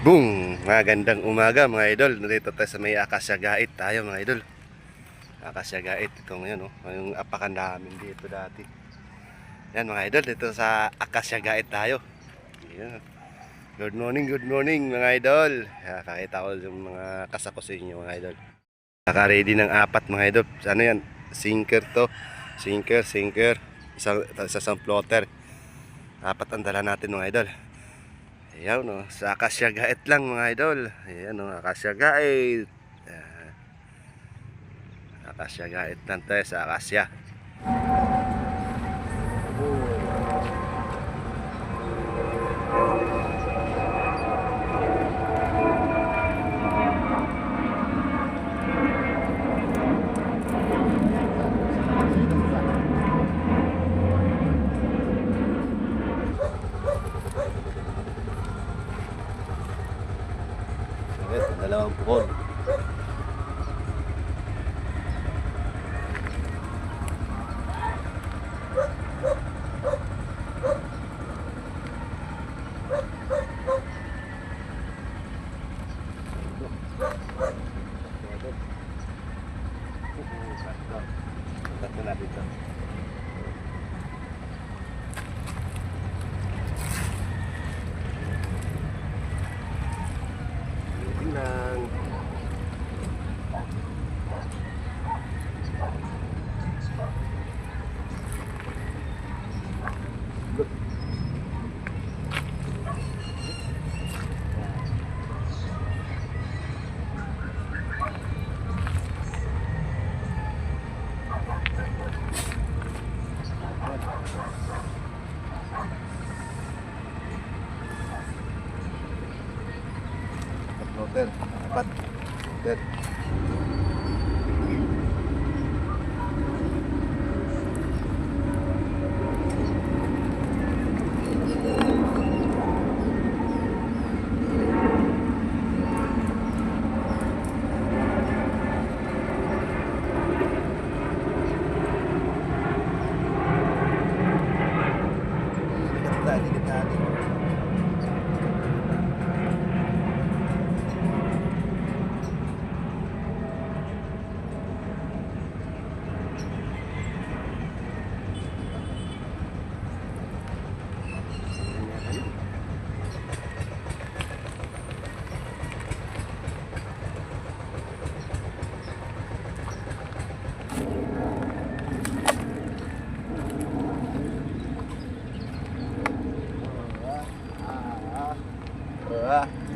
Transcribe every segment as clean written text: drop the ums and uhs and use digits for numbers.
Boom! Magandang umaga mga idol. Narito tayo sa may Akasya Gait tayo mga idol. Akasya Gait. Ito ngayon, oh. Yung apakan namin dito dati. Yan mga idol. Dito sa Akasya Gait tayo. Yan. Good morning mga idol. Kakita ko yung mga kasako sa inyo mga idol. Naka-ready ng apat mga idol. Ano yan? Sinker to. Sinker. Isang floater. Apat ang dala natin mga idol. Ayan o, sa Akasya Gait lang mga idol. Ayan o, Akasya Gait. Akasya Gait lang tayo sa Akasya. Dalawang bukod. Tatlo na dito. Tingnan. Floater, apat. Floater.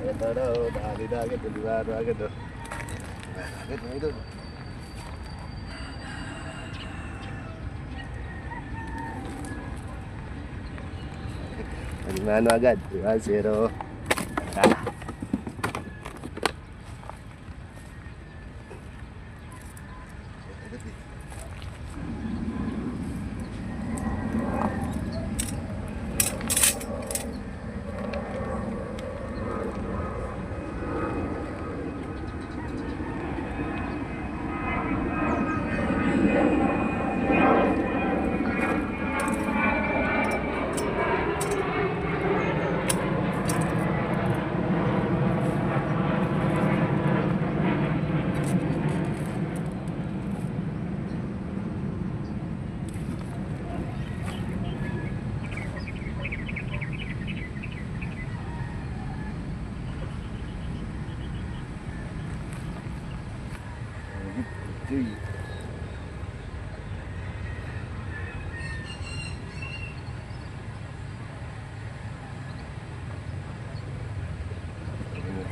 Ito daw, dali-dagat, dali-baro agad daw. Agad mga idol. Alimano agad, 1-0.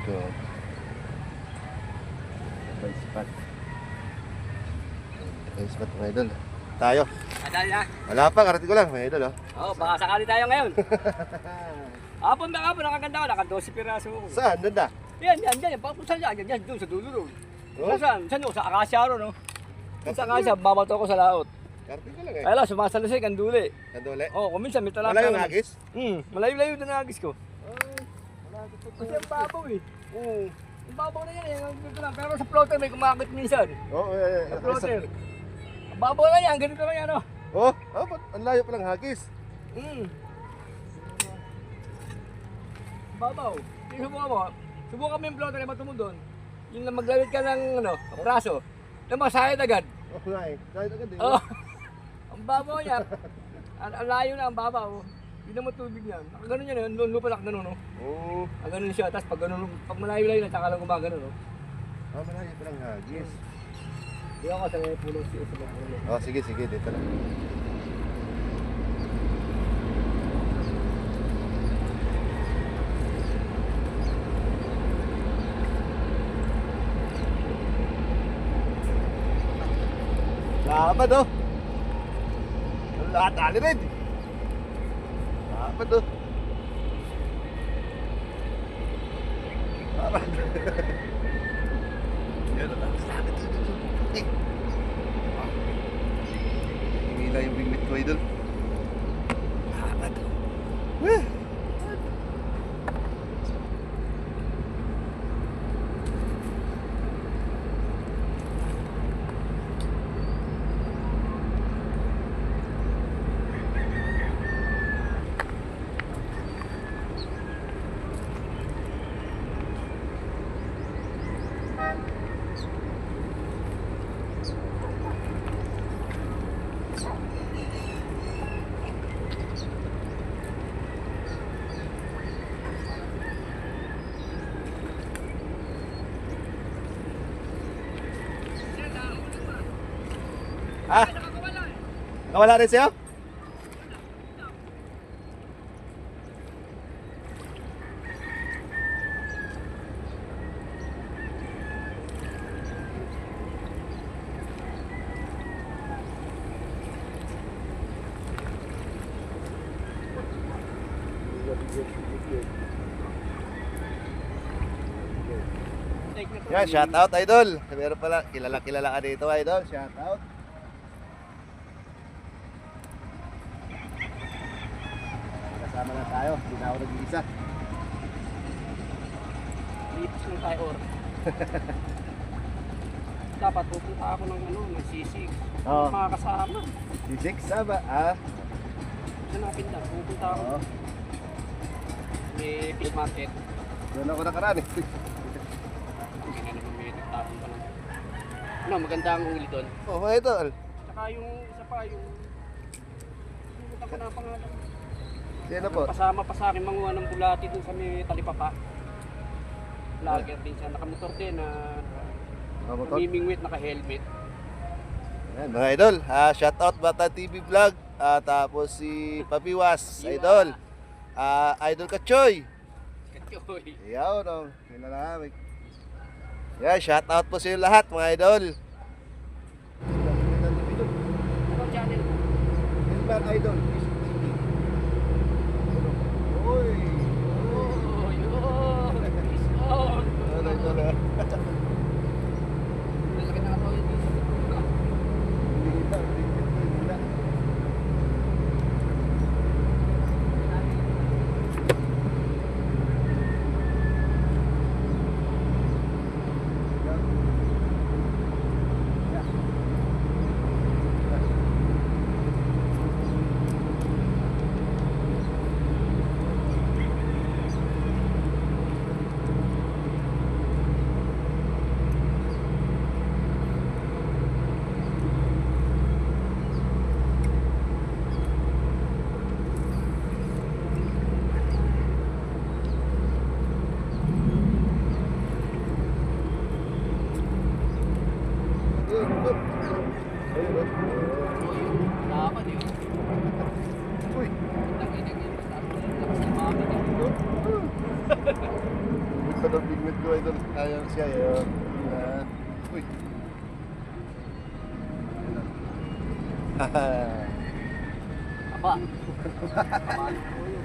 Ito. Spot mga idol. Tayo. Adali na. Wala pa, karating ko lang mga idol. Oo, baka sakali tayo ngayon. Hapon na hapon, nakaganda ko, naka-12 piraso ko. Saan? Nanda? Yan, papusan yan, doon sa dulo doon. Oh? Saan? Sa Akasya ro, no? Sa Akasya, babato ko sa laot. Karating ko lang eh. Ay lang, sumasalasay, kanduli. Kandole? Oo, kuminsan, may talaka. Wala yung hagis? Malayo-layo na nagis ko. Wala dito. Kasi ang babaw eh. Ang babaw na yan, dito lang. Pero sa floater may kumakit minsan. Oo, Sa floater. Ang babaw na yan, ganito lang yan, no? Oh, ang layo pa lang hagis. Babaw. Tingnan mo mo. Subukan mo yung floater na bato mo doon. Yung na maglawit ka ng ano, braso. Na masayad agad. Oo nga eh. Kahit agad eh. Oo. Ang babaw niya. Ang layo na ang babaw. Hindi naman tubig niya. Nakaganon yan. Ang lupa na ganun, no? Oo. Ang ganun siya. Tapos pag ganun, pag malayo-layo na, tsaka lang gumagano, no? Ah, malayo pa lang hagis. Hindi ako sa may pulong siya sa mga pulo. Oh, sige, sige. Dito lang. Lapad oh. Lahat ali rin. Lapad oh. Lapad. Yan ang lapad dito. Himila yung bingwit ko idol. Lapad oh. Weh. Ah? Nakawala rin sa'yo? Yan, shout out idol. Meron pala, kilala ka dito idol. Shout out. Kasama na tayo, hindi na ako nag-iisa. Lipas lang tayo or. Dapat pupunta ako ng ano, ng sisig. Oo. Mga kasama. D6 ba? Ah? Hanapin na, pupunta ako. Oo. May fish market. Doon ako nakaraan eh. Hindi na naman may nagtapon pa lang. Ano, maganda ang huli doon. Oh, mga idol. Tsaka yung isa pa, yung... Pumunta ko na ang pangalan. Sino po? Pasama pa sa akin manguha ng bulati dun sa may talipapa. Vlogger din siya, nakamotor din na Motor? namimingwit, naka-helmet. Ayan, mga idol. Shout out Bata TV Vlog. Tapos si Papiwas, idol. Idol Kachoy. Katyoy. Iyaw, no. Kilala namin. Yan, shout out po sa inyo lahat, mga idol. Anong channel mo? Silver Idol, Vision TV. Uy! Oh, yun! Peace on! Ano ito na? Lalaki na ako yun. Laban yun. Uy! Nakinig yun. Lakas ng mami niya. Ito na bigwit ko idol. Ayaw siya yun. Uy! Aba. Kamali ko yun.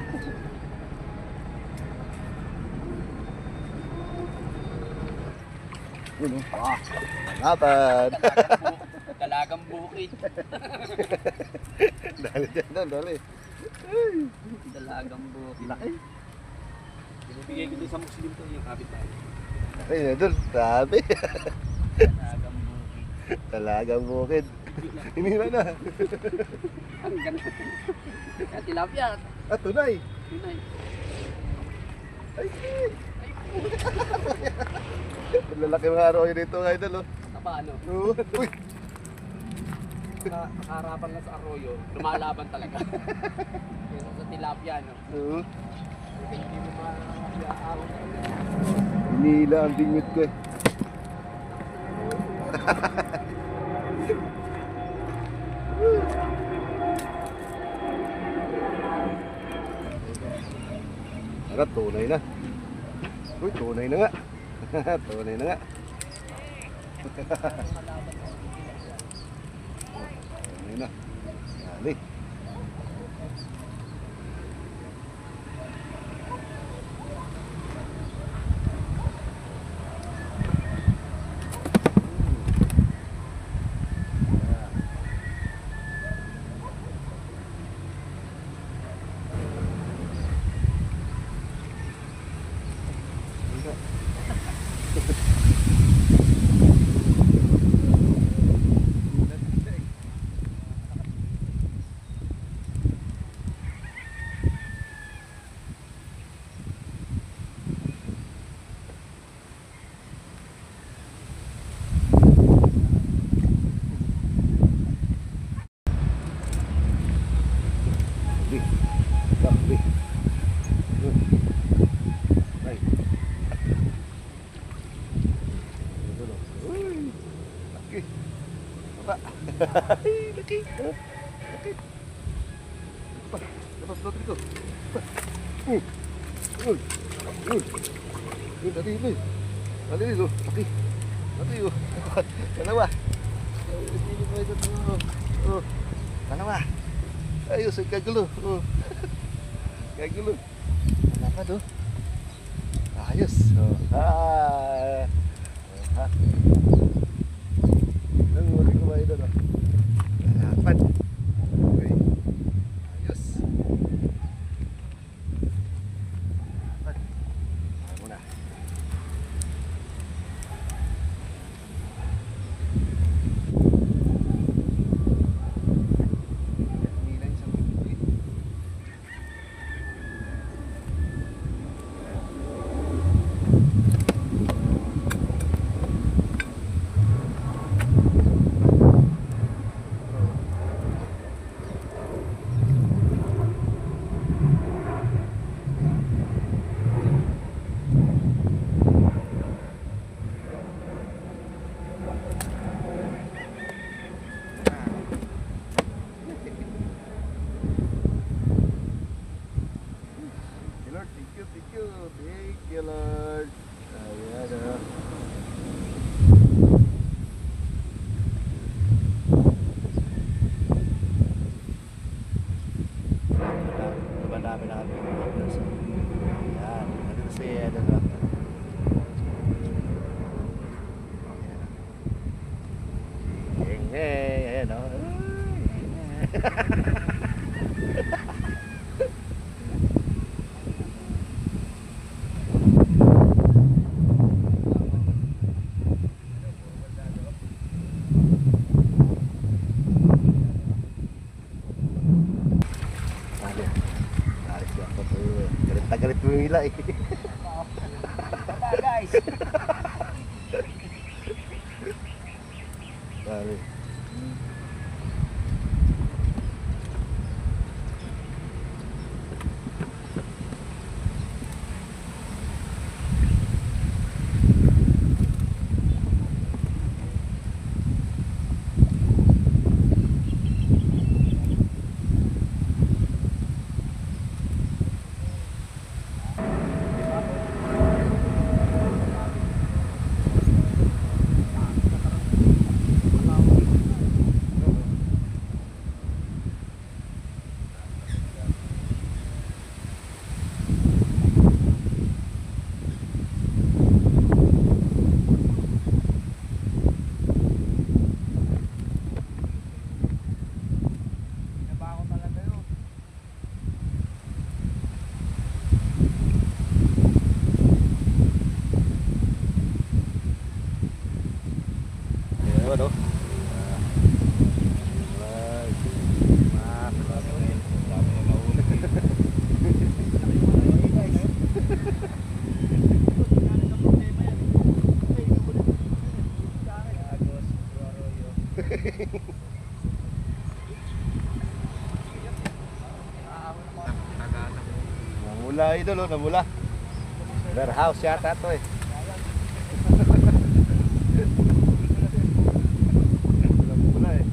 Yun oh. Lapad! Dalagang bukid. Dali dyan doon, dali. Dalagang bukid. Laki. Binibigay ko din sa Muslim to yung kapit tayo. Ay, idol. Sabi. Dalagang bukid. Talagang bukid. Hinila na. Ang ganda. Yan, tilapia. Tunay. Tunay. Ay, Ay, Lalaki mga arroyo dito mga idol, oh. Taba ano? Oo. Uy! Nakaharapan lang sa arroyo, lumalaban talaga. Kaya sa tilapia, no? Oo. Kaya hindi mo maaawat. Hinila ang dingit ko eh. Agad, tunay na. Uy, tunay na nga. Tunay na nga. Tunay na. Dali. Tabi. Ay. Uy. Laki. Apa? Laki. Laki. Apa? Dapat belut itu. Uy. Uy. Uy, tadi ini. Tadi itu. Laki. Tadi itu. Kenapa? Ini mau itu tuh. Oh. Kenapa? Ayo saya dulu. Kayak dulu. Kenapa tuh? Ayos. Oh. Ang muli ko ba ito, no? Dapat. Okay. Ayos. Dapat. Muna. Nilang sa mga. Lord, thank you, Lord. Ayan, oh. Madami na kami. Ayan, ano na siya, ano na. Ayan, oh. Galit pumila eh. Guys! Dali. Namula idol, oh, namula. Warehouse yata to eh. Namula eh.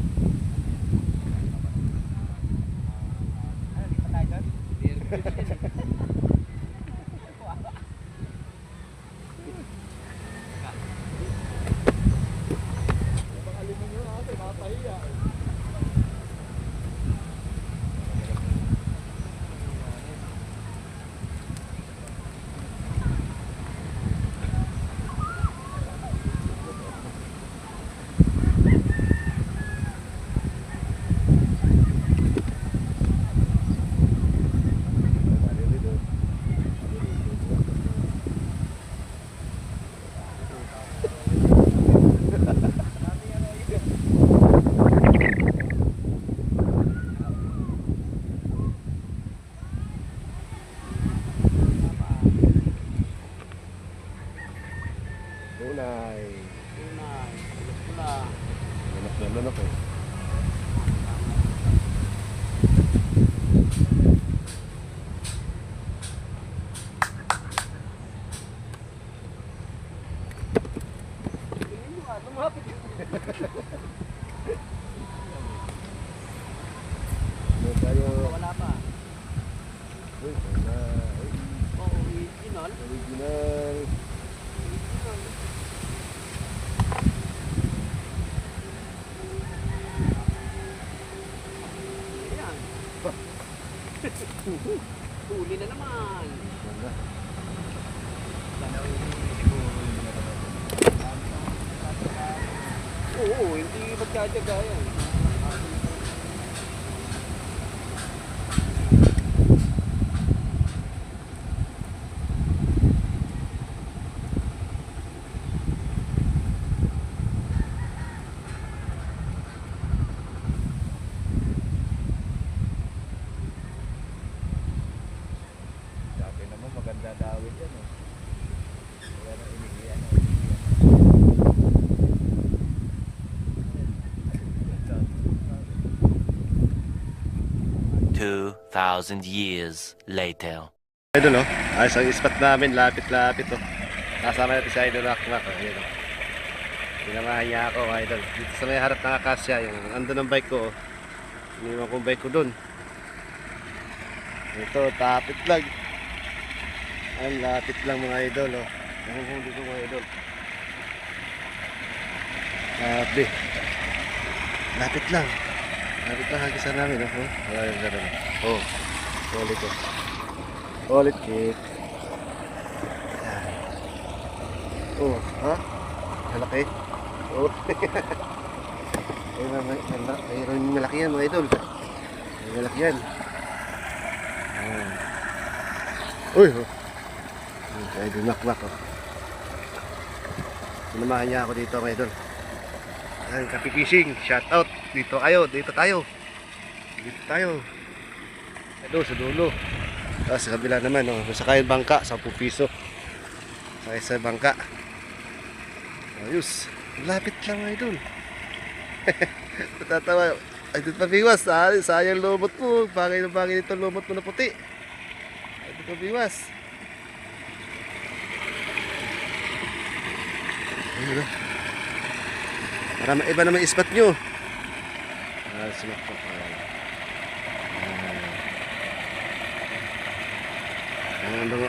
Tunay. Lunok na lunok eh. Wala pa. Uy, wala. Uy, Original. original. Ayan. Huli na naman. Wala. Oo, hindi magkatyaga yan. Dati naman maganda dawit yan eh. Wala na inigiyan. 2,000 years later. Idol, oh. Ayos ang spot namin, lapit-lapit, oh. Kasama natin si Idol Akmak, oh. Ayan, oh. Pinamahan niya ako, Idol. Dito sa may harap ng akasya, yung andun ang bike ko, oh. Iniwan ko yung bike ko dun. Ito, tapit lang. Ang lapit lang mga idol, oh. Nahuhuli ko mga idol. Sabi. Lapit lang. Lapit lang hagisan namin, oh. Ayan, ganun. Oh. Ulit, oh. Ulit, kit. Ayan. Oh, ha? Malaki. Oh. Mayroon malaki yan mga idol. May malaki yan. Ayan. Uy, oh. Ay, dumakmak, oh. Sinamahan niya ako dito mga idol. Ayan, Kapi Fishing. Shout out. Dito kayo, dito tayo. Dito tayo. Ito, sa dulo. Tapos sa kabila naman, oh. Masakay yung bangka, 10 piso. Sakay sa bangka. Ayos. Lapit lang mga idol. Natatawa. Ay, dito pa biwas. Sayang lumot mo. Bagay na bagay nito lumot mo na puti. Ay, dito pa biwas. Ayun, oh. Para maiba naman ispat nyo. Sumakpak.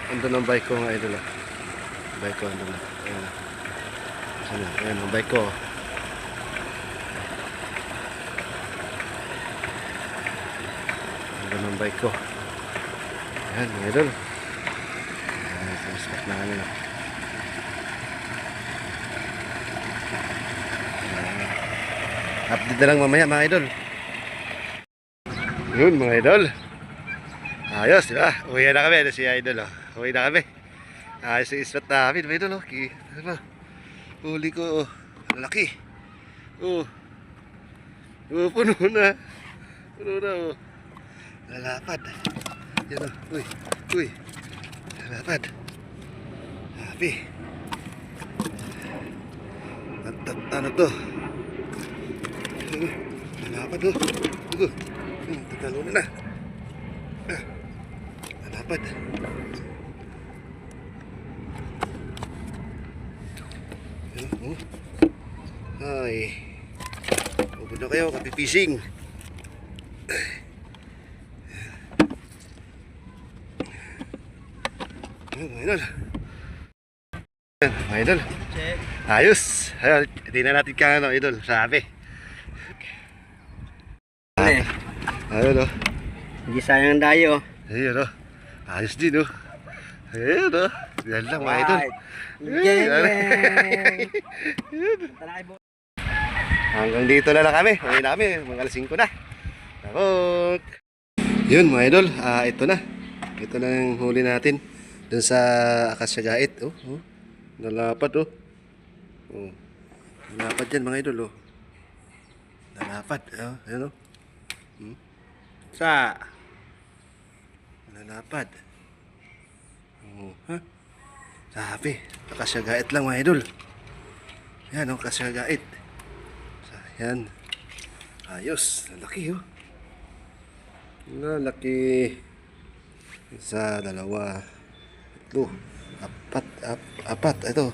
Andun ang bike ko mga idol. Bike ko andun na. Ayan. Sana, ayan ang bike ko. Andun ang bike ko. Ayan mga idol. Ayan, sumakpak na kami. Update na lang mamaya mga idol. Yun mga idol. Ayos, di ba? Uwi na kami. Ano si idol, oh. Uwi na kami. Ayos yung spot namin mga idol, oh. Ano ba? Huli ko, oh. Laki. Oh. Oh, puno na. Puno na, oh. Lalapad. Yan, oh. Uy. Uy. Lalapad. Happy. Ano to? Nalapad, oh. Ito. Tatalo na. Nalapad. Oh. Ay. Huwag na kayo, kapipising. Mga idol. Mga idol. Ayos. Ayun, tingnan natin ka ano, idol. Sabi. Ayun, oh. Hindi sayang dayo. Ayun, oh. Ayos din, oh. Ayun, oh. Yan lang, mga idol. Hanggang dito na lang kami. Uwi na kami. Mga alas 5 na. Takot. Yun, mga idol. Ito na. Ito na yung huli natin. Doon sa Acacia Gait. Oh, oh. Nalapad, oh. Oh. Nalapad yan, mga idol, oh. Nalapad. Oh, ayun, oh. Sa. Nalapad. Oh, ha? Sabi. Acacia Gait lang, mga idol. Yan, oh. Acacia Gait. Yan. Ayos. Lalaki, oh. Lalaki. Isa, dalawa, tatlo, apat. Ito.